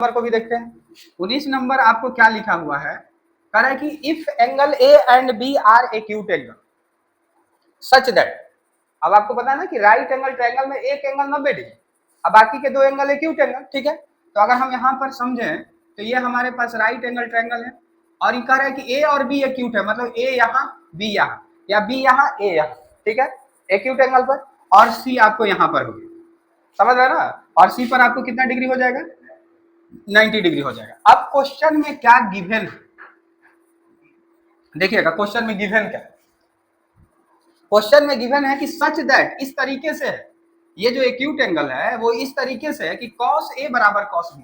Number को भी देखते हैं। 19 नंबर आपको क्या लिखा हुआ है, कह रहा है कि if angle A and B are acute angle such that, अब आपको पता है ना कि राइट एंगल ट्रायंगल में एक एंगल 90 डिग्री, अब बाकी के दो एंगल एक्यूट एंगल, ठीक है। तो अगर हम यहाँ पर समझें तो ये हमारे पास राइट एंगल ट्रायंगल है और ये कह रहा है कि ए और बी एक्यूट है, मतलब ए यहाँ बी यहाँ या बी यहाँ ए यहाँ, ठीक है, एक्यूट एंगल पर, और सी आपको यहाँ पर होगी, समझ रहे ना, और सी पर आपको कितना डिग्री हो जाएगा, 90 डिग्री हो जाएगा। अब क्वेश्चन में क्या गिवन है, देखिएगा क्वेश्चन में गिवन क्या है। क्वेश्चन में गिवन है कि सच दैट, इस तरीके से है, ये जो एक्यूट एंगल है वो इस तरीके से है कि cos A बराबर cos B,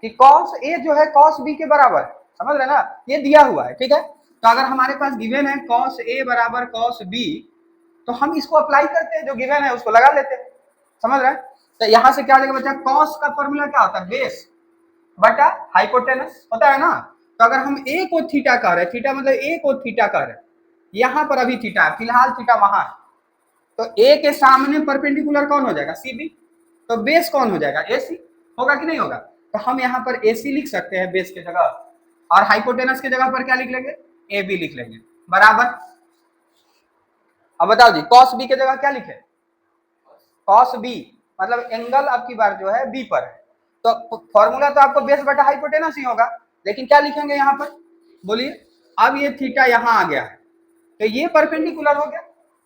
कि cos A जो है cos B के बराबर, समझ रहे ना, ये दिया हुआ है, ठीक है। तो अगर हमारे पास गिवन है cos A बराबर cos B, तो हम इसको अप्लाई करते हैं, जो गिवन है उसको लगा लेते हैं, समझ रहे हैं। तो यहां से क्या हो जाएगा बच्चा, cos का फॉर्मूला क्या होता है, बेस बटा हाइपोटेनस होता है ना। तो अगर हम a को थीटा कह रहे हैं, थीटा मतलब a को थीटा कह रहे हैं, यहाँ पर अभी थीटा है, फिलहाल थीटा वहां है, तो a के सामने परपेंडिकुलर कौन हो जाएगा, CB, तो बेस कौन हो जाएगा, AC, होगा कि नहीं होगा। तो हम यहाँ पर AC लिख सकते हैं बेस के जगह, और हाइपोटेनस के जगह पर क्या लिख लेंगे, AB लिख लेंगे, बराबर। अब बताओ जी, cos B के जगह क्या लिखे, cos B, मतलब एंगल आपकी बार जो है B पर है, तो फॉर्मूला तो आपको बेस बटा हाइपोटेनस ही होगा, लेकिन क्या लिखेंगे यहाँ पर, बोलिए। अब ये थीटा यहाँ आ गया है, तो ये परपेंडिकुलर हो गया,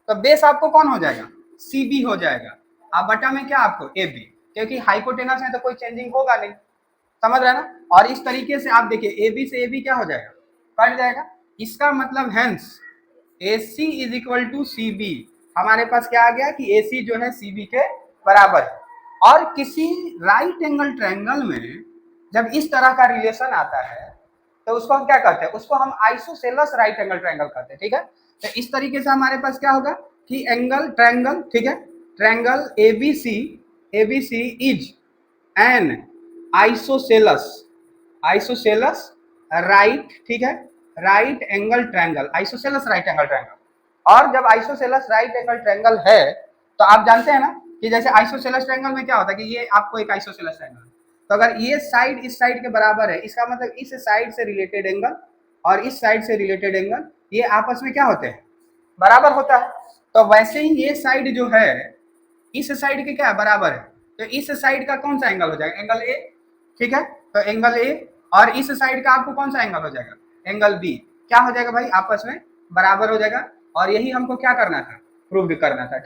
तो बेस आपको कौन हो जाएगा, CB हो जाएगा, अब बटा में क्या आपको AB, क्योंकि हाइपोटेनस है तो कोई चेंजिंग होगा नहीं, समझ रहे ना। और इस तरीके से आप देखिए AB से AB क्या हो जाएगा, कट जाएगा, इसका मतलब hence AC is equal to CB, हमारे पास क्या आ गया कि AC जो है CB के बराबर है। और किसी राइट एंगल ट्रायंगल में जब इस तरह का रिलेशन आता है तो उसको हम क्या कहते हैं, उसको हम आइसोसेलेस राइट एंगल ट्रायंगल कहते हैं, ठीक है। तो इस तरीके से हमारे पास क्या होगा कि एंगल ट्रायंगल, ठीक है, triangle ABC is an isosceles right, ठीक है, right angle triangle, isosceles right angle triangle. और जब आइसोसेलेस राइट एंगल ट्रायंगल है तो आप जानते हैं ना कि जैसे आइसोसेलेस ट्रायंगल में क्या होता है कि ये आपको एक आइसोसेलेस ट्रायंगल, तो अगर ये साइड इस साइड के बराबर है, इसका मतलब इस साइड से रिलेटेड एंगल और इस साइड से रिलेटेड एंगल ये आपस में क्या होते हैं, बराबर होता है। तो वैसे ही ये साइड जो है इस साइड के क्या बराबर है, तो इस साइड का कौन सा एंगल हो जाएगा, एंगल A, ठीक है। तो एंगल A और इस साइड का आपको कौन सा एंगल हो जाएगा, एंगल B, क्या हो जाएगा भाई, आपस में बराबर हो जाएगा। और यही हमको क्या करना था, प्रूव करना था।